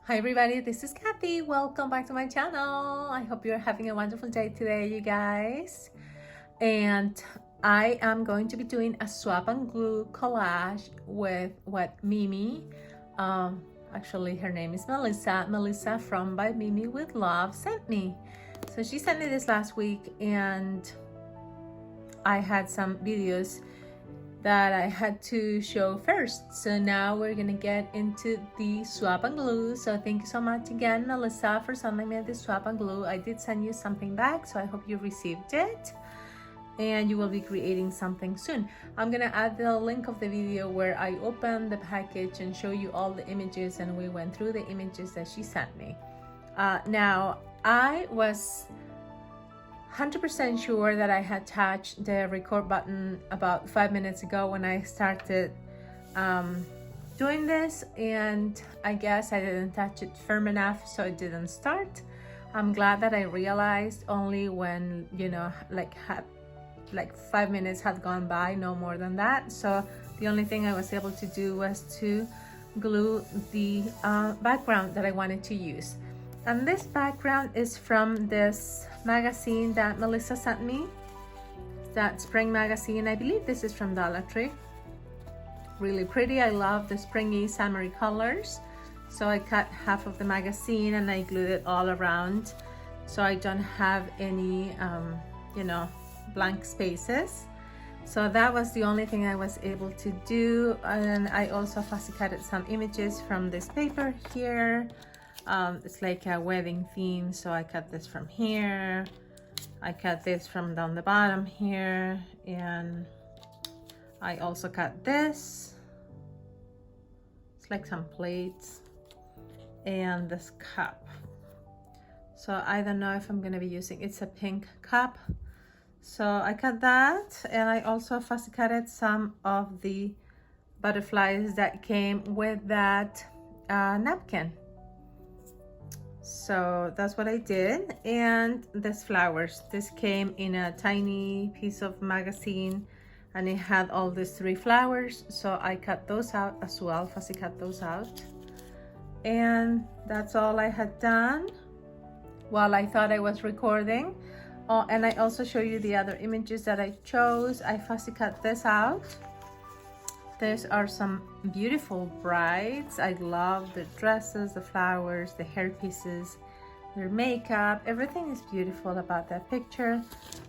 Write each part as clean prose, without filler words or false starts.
Hi everybody, this is Kathy. Welcome back to my channel. I hope you're having a wonderful day today, you guys. And I am going to be doing a swap and glue collage with what Mimi, actually her name is Melissa from By Mimi with Love sent me. So she sent me this last week and I had some videos that I had to show first. So now we're gonna get into the swap and glue. So thank you so much again, Melissa, for sending me the swap and glue. I did send you something back, so I hope you received it and you will be creating something soon. I'm gonna add the link of the video where I opened the package and show you all the images, and we went through the images that she sent me. Now I was 100% sure that I had touched the record button about 5 minutes ago when I started doing this, and I guess I didn't touch it firm enough, so it didn't start. I'm glad that I realized only when, you know, like 5 minutes had gone by, no more than that. So the only thing I was able to do was to glue the background that I wanted to use. And this background is from this magazine that Melissa sent me, that spring magazine. I believe this is from Dollar Tree. Really pretty. I love the springy summery colors. So I cut half of the magazine and I glued it all around so I don't have any you know, blank spaces. So that was the only thing I was able to do. And I also fussy cutted some images from this paper here. It's like a wedding theme, so I cut this from here. I cut this from down the bottom here, and I also cut this. It's like some plates and this cup. So I don't know if I'm gonna be using, it's a pink cup. So I cut that, and I also fussy cutted some of the butterflies that came with that napkin. So that's what I did. And this flowers, this came in a tiny piece of magazine and it had all these 3 flowers, so I cut those out as well, fussy cut those out. And that's all I had done while I thought I was recording. Oh, and I also show you the other images that I chose. I fussy cut this out. These are some beautiful brides. I love the dresses, the flowers, the hair pieces, their makeup. Everything is beautiful about that picture.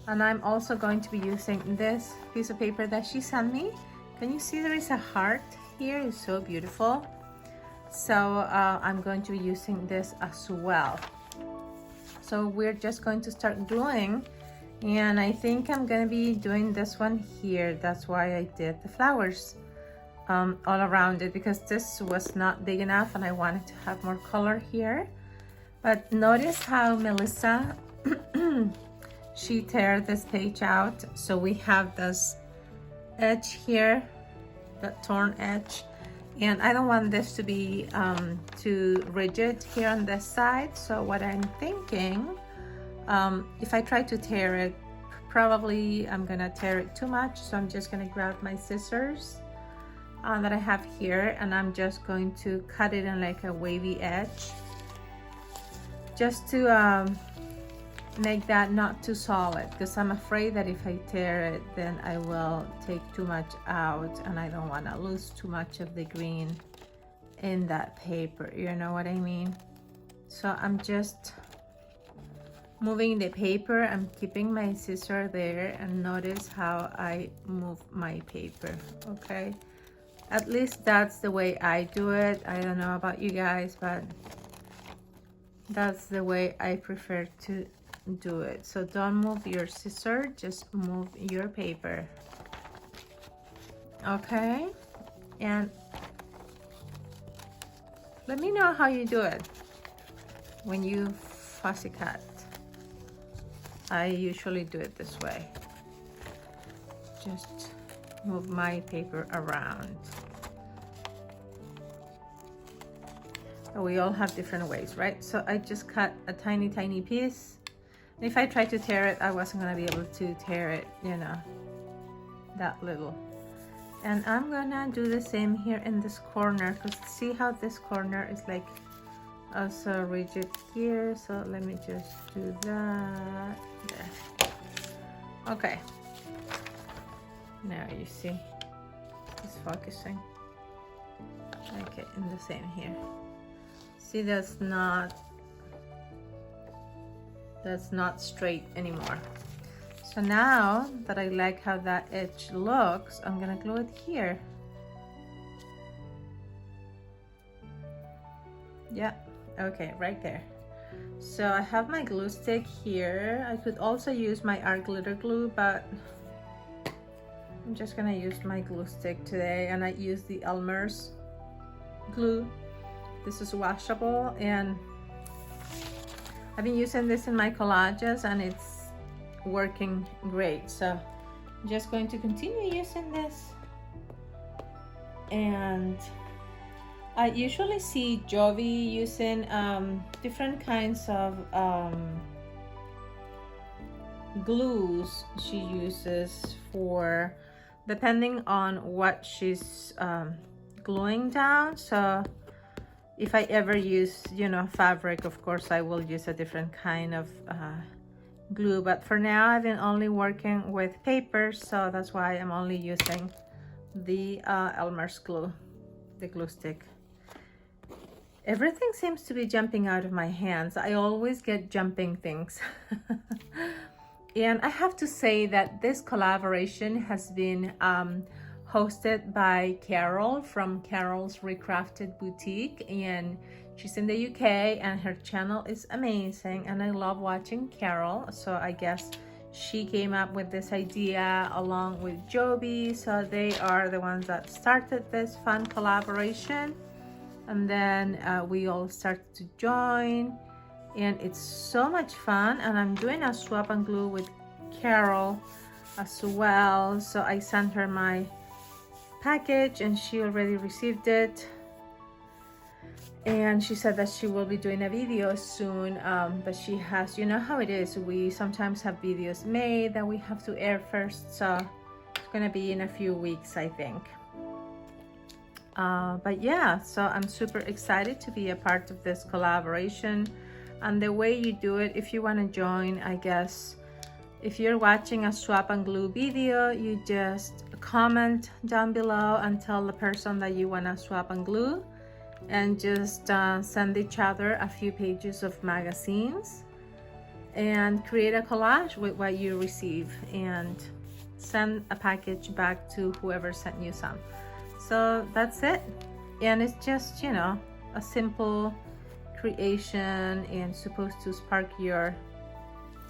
And I'm also going to be using this piece of paper that she sent me. Can you see there is a heart here? It's so beautiful. So I'm going to be using this as well. So we're just going to start gluing. And I think I'm going to be doing this one here. That's why I did the flowers all around it, because this was not big enough and I wanted to have more color here. But notice how Melissa she tear this page out, so we have this edge here, that torn edge, and I don't want this to be too rigid here on this side. So what I'm thinking, if I try to tear it, probably I'm gonna tear it too much, so I'm just gonna grab my scissors that I have here, and I'm just going to cut it in like a wavy edge, just to make that not too solid, because I'm afraid that if I tear it, then I will take too much out, and I don't want to lose too much of the green in that paper, you know what I mean? So I'm just moving the paper, I'm keeping my scissor there, and notice how I move my paper, okay? At least that's the way I do it. I don't know about you guys, but that's the way I prefer to do it. So don't move your scissor, just move your paper. Okay? And let me know how you do it when you fussy cut. I usually do it this way. Just move my paper around. We all have different ways, right? So I just cut a tiny piece. If I try to tear it, I wasn't gonna be able to tear it, you know, that little. And I'm gonna do the same here in this corner, because see how this corner is like also rigid here, so let me just do that there. Okay, now you see it's focusing. Okay, and the same here. See, that's not straight anymore. So now that I like how that edge looks, I'm gonna glue it here. Yeah, okay, right there. So I have my glue stick here. I could also use my art glitter glue, but I'm just gonna use my glue stick today, and I use the Elmer's glue. This is washable, and I've been using this in my collages and it's working great. So I'm just going to continue using this. And I usually see Jovi using different kinds of glues she uses for depending on what she's gluing down. So if I ever use, you know, fabric, of course I will use a different kind of glue, but for now I've been only working with paper, so that's why I'm only using the Elmer's glue, the glue stick. Everything seems to be jumping out of my hands. I always get jumping things. And I have to say that this collaboration has been hosted by Carol from Carol's Recrafted Boutique, and she's in the UK and her channel is amazing and I love watching Carol. So I guess she came up with this idea along with Joby, so they are the ones that started this fun collaboration, and then we all started to join, and it's so much fun. And I'm doing a swap and glue with Carol as well, so I sent her my package and she already received it, and she said that she will be doing a video soon, but she has, you know how it is, we sometimes have videos made that we have to air first, so it's gonna be in a few weeks, I think. But yeah, so I'm super excited to be a part of this collaboration. And the way you do it, if you want to join, I guess if you're watching a swap and glue video, you just comment down below and tell the person that you want to swap and glue, and just send each other a few pages of magazines and create a collage with what you receive and send a package back to whoever sent you some. So that's it, and it's just, you know, a simple creation and supposed to spark your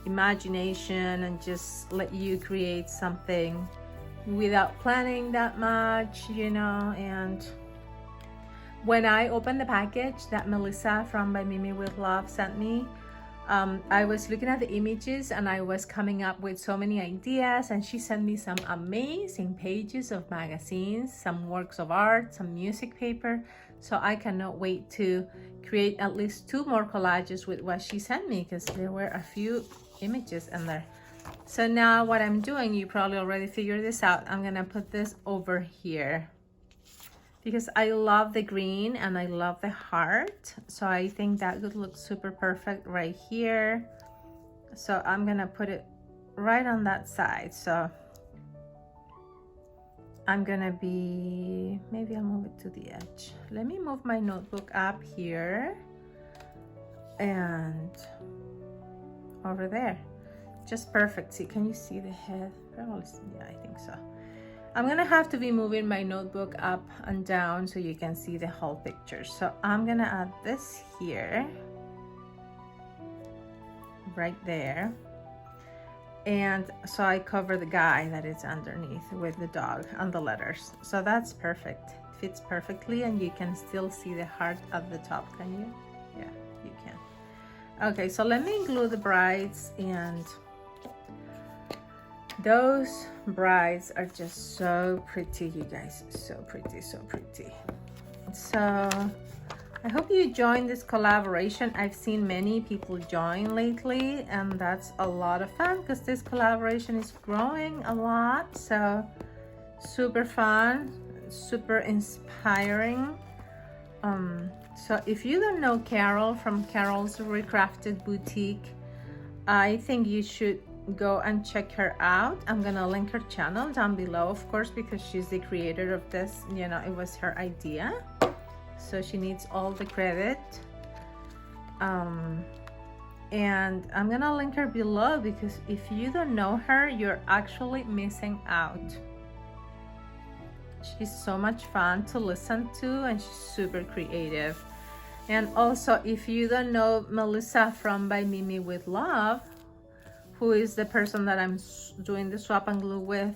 imagination and just let you create something without planning that much, you know. And when I opened the package that Melissa from By Mimi with Love sent me, I was looking at the images and I was coming up with so many ideas, and she sent me some amazing pages of magazines, some works of art, some music paper. So I cannot wait to create at least 2 more collages with what she sent me, because there were a few images in there. So now what I'm doing, you probably already figured this out, I'm gonna put this over here because I love the green and I love the heart, so I think that would look super perfect right here. So I'm gonna put it right on that side. So I'm gonna be, maybe I'll move it to the edge. Let me move my notebook up here and over there. Just perfect. See, can you see the head? Probably, yeah, I think so. I'm gonna have to be moving my notebook up and down so you can see the whole picture. So I'm gonna add this here, right there. And so I cover the guy that is underneath with the dog and the letters. So that's perfect. It fits perfectly, and you can still see the heart at the top, can you? Yeah, you can. Okay, so let me glue the brides, and those brides are just so pretty, you guys. So pretty, so pretty. So I hope you join this collaboration. I've seen many people join lately, and that's a lot of fun because this collaboration is growing a lot. So super fun, super inspiring. So if you don't know Carol from Carol's Recrafted Boutique, I think you should go and check her out. I'm gonna link her channel down below, of course, because she's the creator of this. You know, it was her idea, so she needs all the credit. And I'm gonna link her below, because if you don't know her, you're actually missing out. She's so much fun to listen to, and she's super creative. And also, if you don't know Melissa from By Mimi with Love, who is the person that I'm doing the swap and glue with,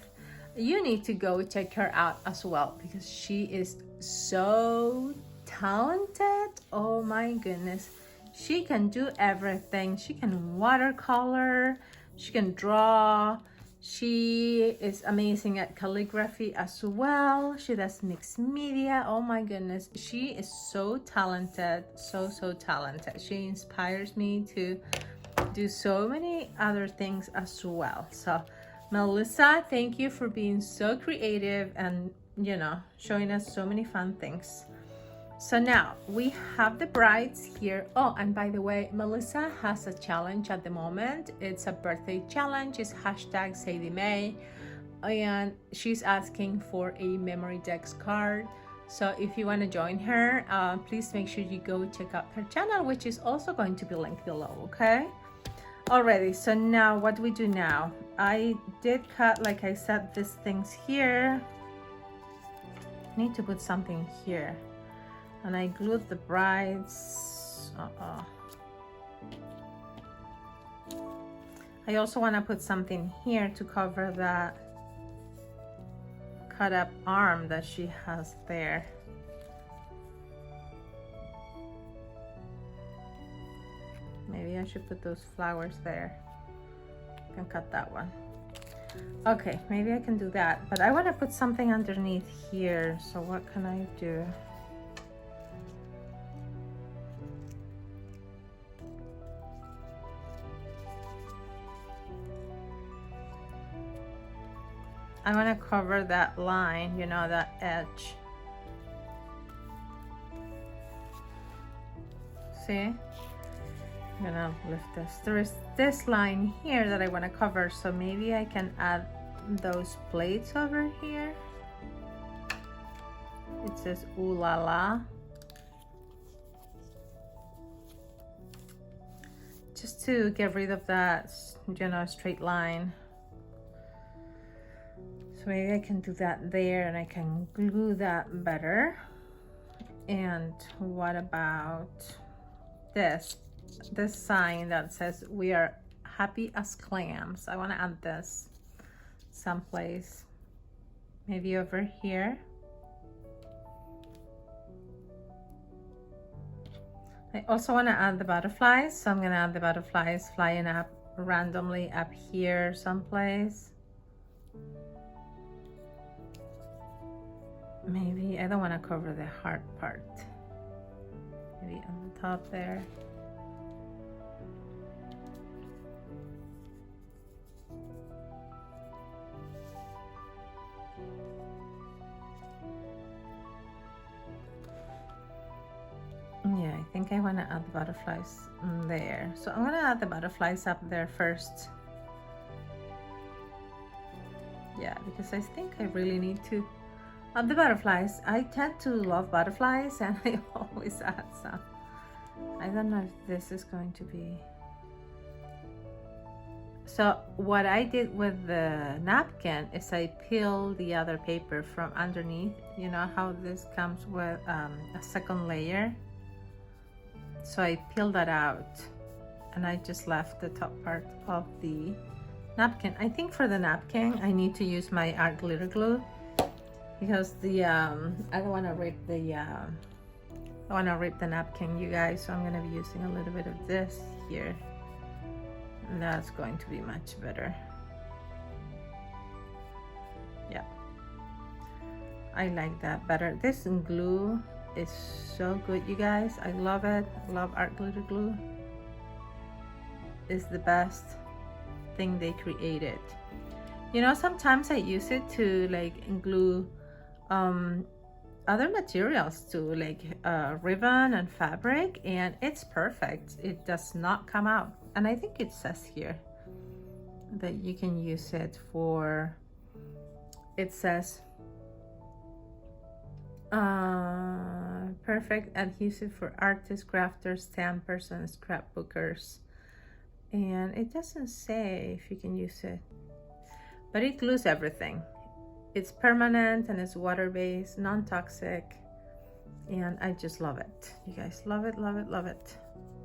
you need to go check her out as well, because she is so talented. Oh my goodness. She can do everything. She can watercolor, she can draw. She is amazing at calligraphy as well. She does mixed media. Oh my goodness. She is so talented, so talented. She inspires me to do so many other things as well. So Melissa, thank you for being so creative and, you know, showing us so many fun things. So now we have the brides here. Oh, and by the way, Melissa has a challenge at the moment. It's a birthday challenge. It's hashtag Sadie May, and she's asking for a memory decks card. So if you want to join her, please make sure you go check out her channel, which is also going to be linked below. Okay. Alrighty. So now what do we do now? I did cut, like I said, these things here. I need to put something here. And I glued the brides. I also want to put something here to cover that cut up arm that she has there. Maybe I should put those flowers there. I can cut that one. Okay, maybe I can do that, but I want to put something underneath here. So what can I do? I want to cover that line, you know, that edge. See? I'm gonna lift this. There is this line here that I want to cover, so maybe I can add those plates over here. It says ooh la la. Just to get rid of that, you know, straight line. So maybe I can do that there, and I can glue that better. And what about this sign that says we are happy as clams? I want to add this someplace, maybe over here. I also want to add the butterflies, so I'm going to add the butterflies flying up randomly up here someplace. Maybe I don't want to cover the heart part. Maybe on the top there. Yeah, I think I want to add the butterflies there. So I'm going to add the butterflies up there first. Yeah, because I think I really need to the butterflies. I tend to love butterflies, and I always add some. I don't know if this is going to be. So what I did with the napkin is I peeled the other paper from underneath. You know how this comes with a second layer? So I peeled that out, and I just left the top part of the napkin. I think for the napkin I need to use my art glitter glue, because the I don't want to rip the napkin, you guys, so I'm going to be using a little bit of this here, and that's going to be much better. Yeah, I like that better. This glue is so good, you guys. I love it. Love art glitter glue. It's the best thing they created. You know, sometimes I use it to like glue other materials too, like ribbon and fabric, and it's perfect. It does not come out. And I think it says here that you can use it for, it says perfect adhesive for artists, crafters, stampers, and scrapbookers. And it doesn't say if you can use it, but it glues everything. It's permanent and it's water-based, non-toxic, and I just love it. You guys, love it, love it, love it.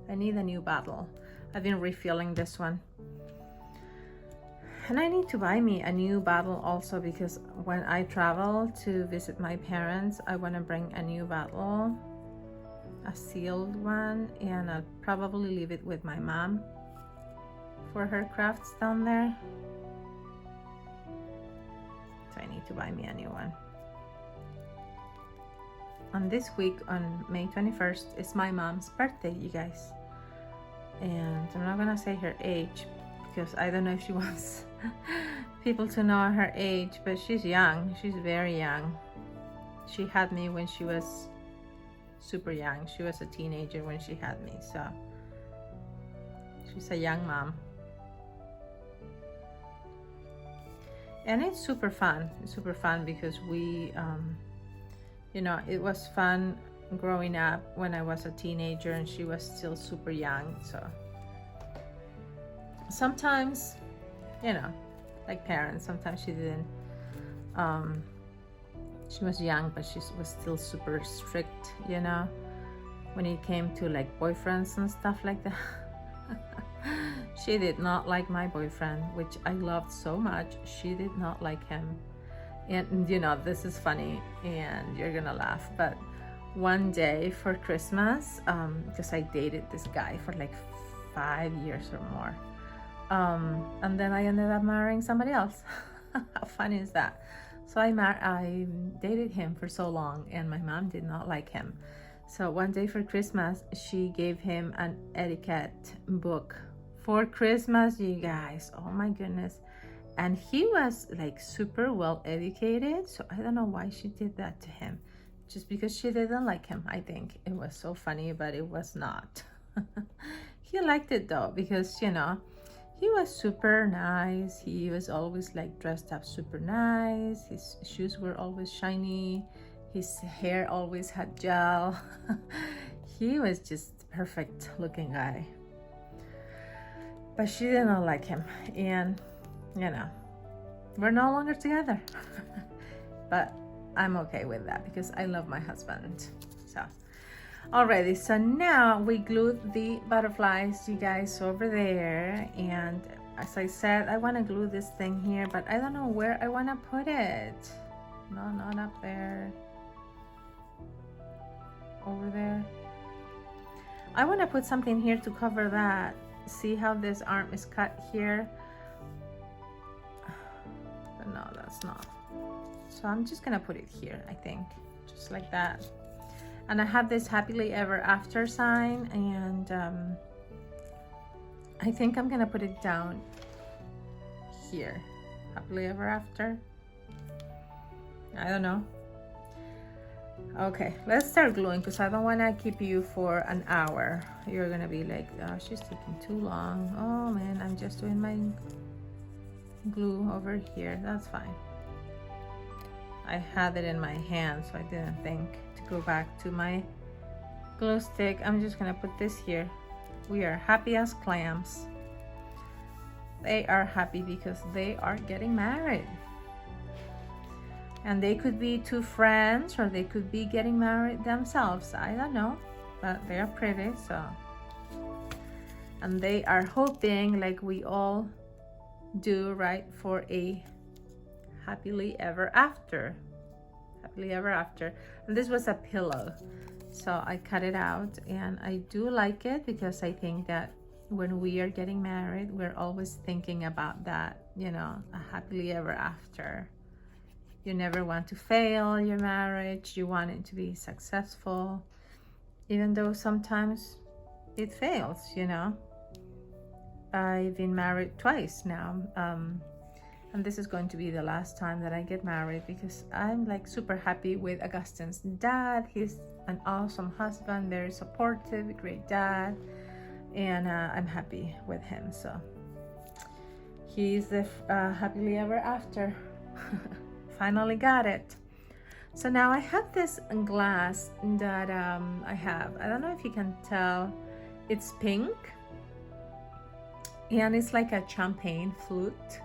I need a new bottle. I've been refilling this one. And I need to buy me a new bottle also, because when I travel to visit my parents, I want to bring a new bottle, a sealed one, and I'll probably leave it with my mom for her crafts down there. So I need to buy me a new one. On this week, on May 21st, is my mom's birthday, you guys. And I'm not gonna say her age because I don't know if she wants people to know her age, but she's young. She's very young. She had me when she was super young. She was a teenager when she had me, so she's a young mom. And it's super fun. It's super fun because we, you know, it was fun growing up when I was a teenager and she was still super young. So sometimes, you know, like parents, sometimes she didn't, she was young, but she was still super strict, you know, when it came to like boyfriends and stuff like that. She did not like my boyfriend, which I loved so much. She did not like him. And you know, this is funny and you're gonna laugh, but one day for Christmas, because I dated this guy for like 5 years or more, and then I ended up marrying somebody else. How funny is that? So I dated him for so long, and my mom did not like him. So one day for Christmas, she gave him an etiquette book for Christmas, you guys. Oh my goodness. And he was like super well educated, so I don't know why she did that to him. Just because she didn't like him, I think. It was so funny, but it was not. He liked it though, because, you know, he was super nice. He was always like dressed up super nice. His shoes were always shiny. His hair always had gel. He was just perfect looking guy. But she did not like him. And, you know, we're no longer together. But I'm okay with that because I love my husband. So, alrighty, so now we glued the butterflies, you guys, over there. And as I said, I want to glue this thing here, but I don't know where I want to put it. No, not up there. Over there. I want to put something here to cover that. See how this arm is cut here? But no, that's not. So I'm just gonna put it here, I think, just like that. And I have this happily ever after sign, and I think I'm gonna put it down here. Happily ever after. I don't know. Okay, let's start gluing because I don't want to keep you for an hour. You're gonna be like, oh, she's taking too long. Oh man, I'm just doing my glue over here. That's fine. I had it in my hand, so I didn't think to go back to my glue stick. I'm just gonna put this here. We are happy as clams. They are happy because they are getting married. And they could be two friends, or they could be getting married themselves. I don't know, but they are pretty, so. And they are hoping, like we all do, right, for a happily ever after. Happily ever after. And this was a pillow, so I cut it out, and I do like it because I think that when we are getting married, we're always thinking about that, you know, a happily ever after. You never want to fail your marriage. You want it to be successful, even though sometimes it fails, you know. I've been married twice now, And this is going to be the last time that I get married, because I'm like super happy with Augustine's dad. He's an awesome husband, very supportive, great dad, and I'm happy with him. So he's the happily ever after. Finally got it. So now I have this glass that I don't know if you can tell, it's pink and it's like a champagne flute.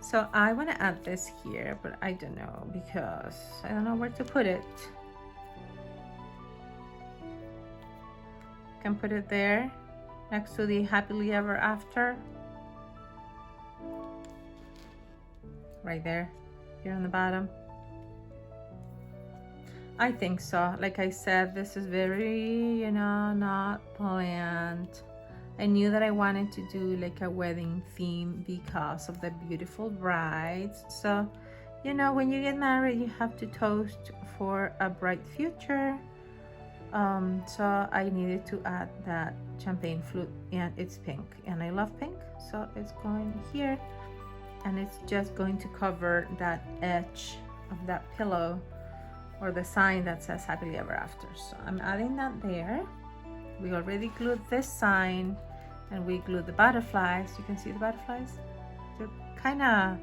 So I want to add this here, but I don't know, because I don't know where to put it. Can put it there next to the happily ever after, right there, here on the bottom. I think so. Like I said, this is very, you know, not planned. I knew that I wanted to do like a wedding theme because of the beautiful brides. So, you know, when you get married, you have to toast for a bright future. So I needed to add that champagne flute, and it's pink, and I love pink. So it's going here, and it's just going to cover that edge of that pillow, or the sign that says happily ever after. So I'm adding that there. We already glued this sign, and we glued the butterflies. You can see the butterflies. They're kind of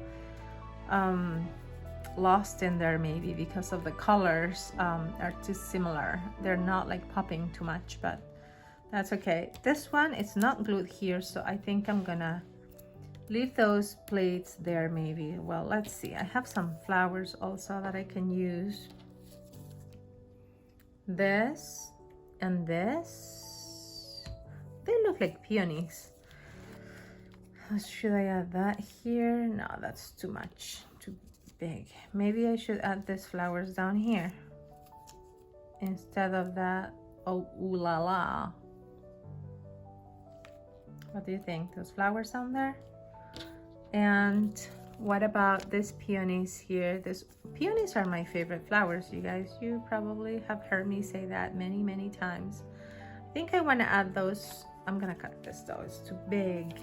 lost in there, maybe because of the colors are too similar. They're not like popping too much, but that's okay. This one, it's not glued here, so I think I'm gonna leave those plates there maybe. Well, let's see. I have some flowers also that I can use. This and this, they look like peonies. Should I add that here? No, that's too much, too big. Maybe I should add these flowers down here instead of that. Oh, ooh la la. What do you think? Those flowers down there? And what about these peonies here? These peonies are my favorite flowers, you guys. You probably have heard me say that many, many times. I think I want to add those. I'm gonna cut this though, it's too big.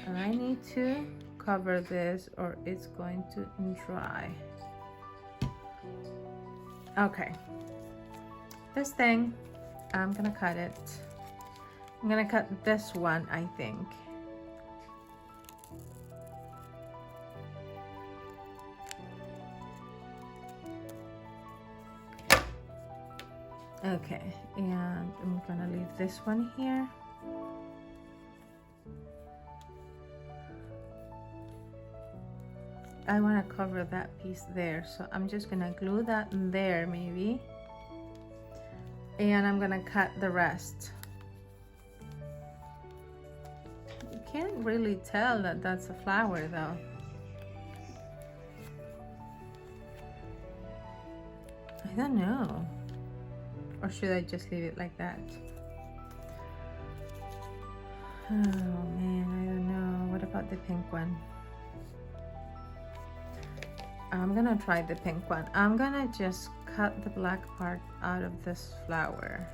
And I need to cover this or it's going to dry. Okay. This thing, I'm gonna cut it. I'm gonna cut this one, I think. Okay, and I'm gonna leave this one here. I want to cover that piece there, so I'm just gonna glue that in there maybe, and I'm gonna cut the rest. You can't really tell that that's a flower though. I don't know. Or should I just leave it like that? Oh man, I don't know. What about the pink one? I'm gonna try the pink one. I'm gonna just cut the black part out of this flower.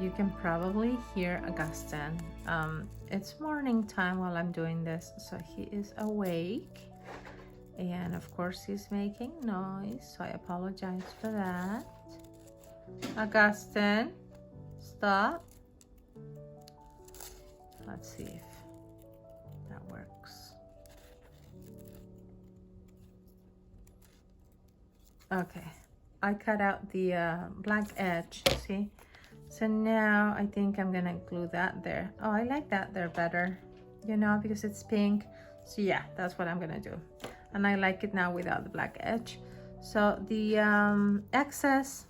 You can probably hear Augustine. It's morning time while I'm doing this, so he is awake. And of course he's making noise, so I apologize for that. Augustine, stop. Let's see if that works. Okay, I cut out the black edge, see? So now I think I'm gonna glue that there. Oh, I like that there better, you know, because it's pink. So yeah, that's what I'm gonna do. And I like it now without the black edge. So the excess,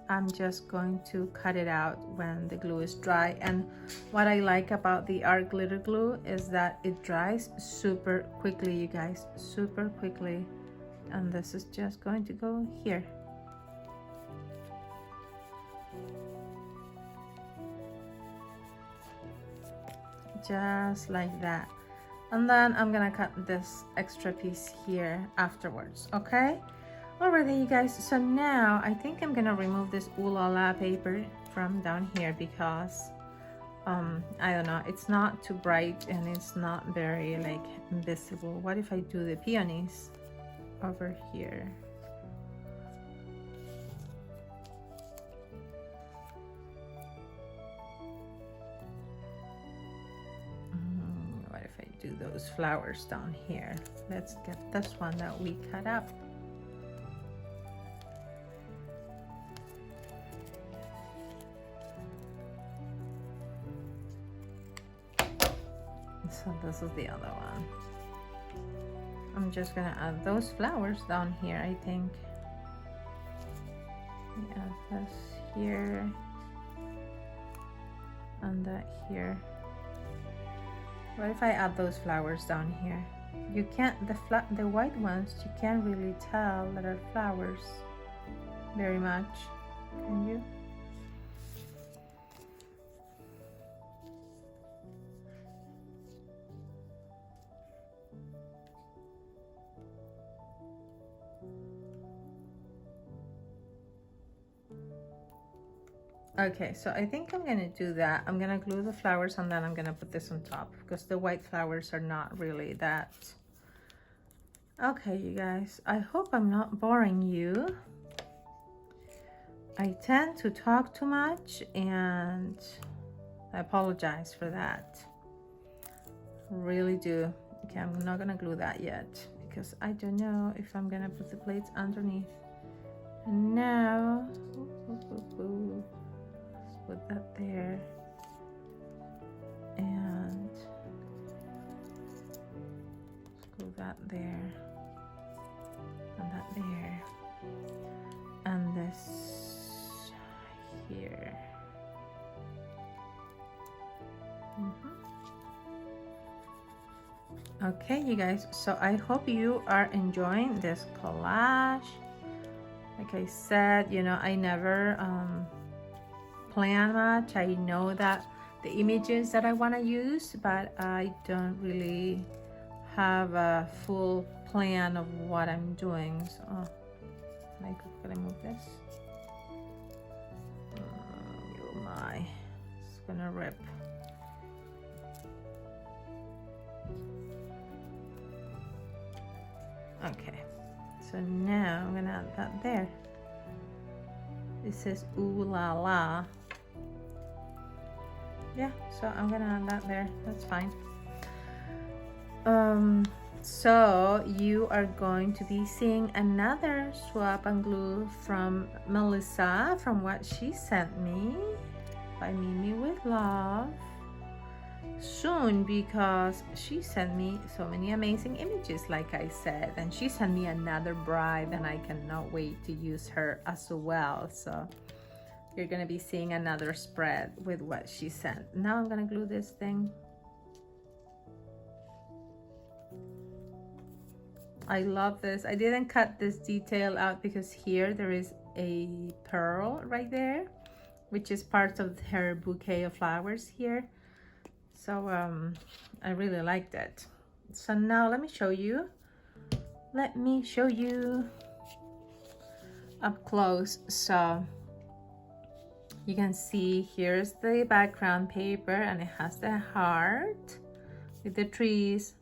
I'm just going to cut it out when the glue is dry. And what I like about the art glitter glue is that it dries super quickly, you guys, super quickly. And this is just going to go here. Just like that. And then I'm gonna cut this extra piece here afterwards, okay? Alrighty, you guys, so now I think I'm gonna remove this Ooh La La paper from down here because I don't know, it's not too bright and it's not very like visible. What if I do the peonies over here? What if I do those flowers down here? Let's get this one that we cut up. So this is the other one. I'm just gonna add those flowers down here, I think. Add this here and that here. What if I add those flowers down here? You can't, the white ones, you can't really tell that are flowers very much, can you? Okay, so I think I'm gonna do that. I'm gonna glue the flowers and then I'm gonna put this on top because the white flowers are not really that. Okay, you guys, I hope I'm not boring you. I tend to talk too much and I apologize for that. Really do. Okay, I'm not gonna glue that yet because I don't know if I'm gonna put the plates underneath. And now, put that there and glue that there and that there and this here. Okay, you guys, so I hope you are enjoying this collage. Like I said, you know, I never plan much. I know that the images that I want to use, but I don't really have a full plan of what I'm doing. So I could move this. Oh my, it's gonna rip. Okay, so now I'm gonna add that there. It says Ooh La La. Yeah, so I'm gonna add that there. That's fine. So you are going to be seeing another swap and glue from Melissa, from what she sent me by Mimi with Love soon, because she sent me so many amazing images, like I said, and she sent me another bride and I cannot wait to use her as well. So you're gonna be seeing another spread with what she sent. Now I'm gonna glue this thing. I love this. I didn't cut this detail out because here there is a pearl right there, which is part of her bouquet of flowers here. So I really liked it. So now let me show you. Let me show you up close. So you can see here's the background paper and it has the heart with the trees,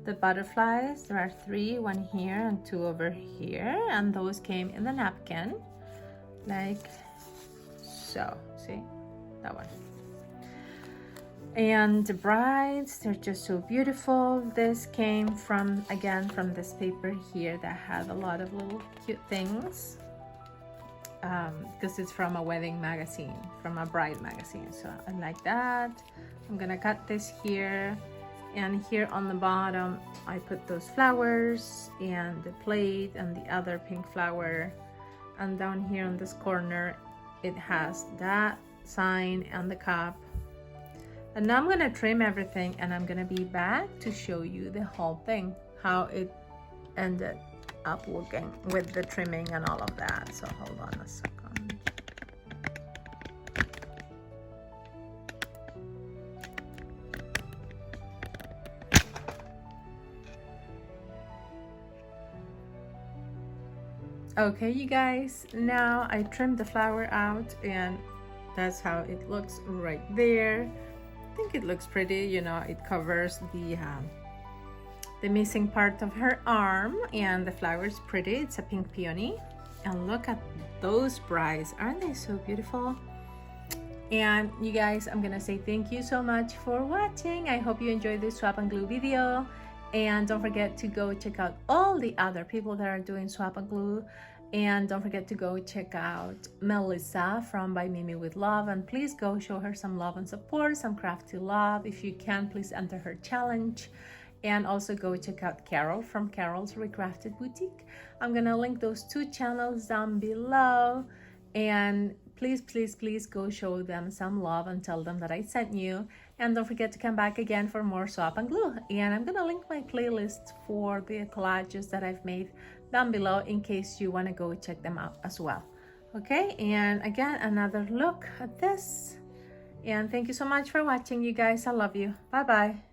the butterflies. There are 3, 1 here and 2 over here, and those came in the napkin like so. See that one? And the brides, they're just so beautiful. This came from, again, from this paper here that had a lot of little cute things, because it's from a wedding magazine, from a bride magazine. So I like that. I'm gonna cut this here, and here on the bottom I put those flowers and the plate and the other pink flower, and down here on this corner it has that sign and the cup. And now I'm gonna trim everything and I'm gonna be back to show you the whole thing, how it ended up looking with the trimming and all of that. So hold on a second. Okay, you guys, now I trimmed the flower out and that's how it looks right there. I think it looks pretty, you know, it covers the missing part of her arm, and the flower is pretty. It's a pink peony. And look at those brides. Aren't they so beautiful? And you guys, I'm gonna say thank you so much for watching. I hope you enjoyed this swap and glue video. And don't forget to go check out all the other people that are doing swap and glue. And don't forget to go check out Melissa from By Mimi with Love. And please go show her some love and support, some crafty love. If you can, please enter her challenge. And also go check out Carol from Carol's Recrafted Boutique. I'm gonna link those two channels down below. And please, please, please go show them some love and tell them that I sent you. And don't forget to come back again for more swap and glue. And I'm gonna link my playlist for the collages that I've made down below in case you wanna go check them out as well. Okay, and again, another look at this. And thank you so much for watching, you guys. I love you. Bye-bye.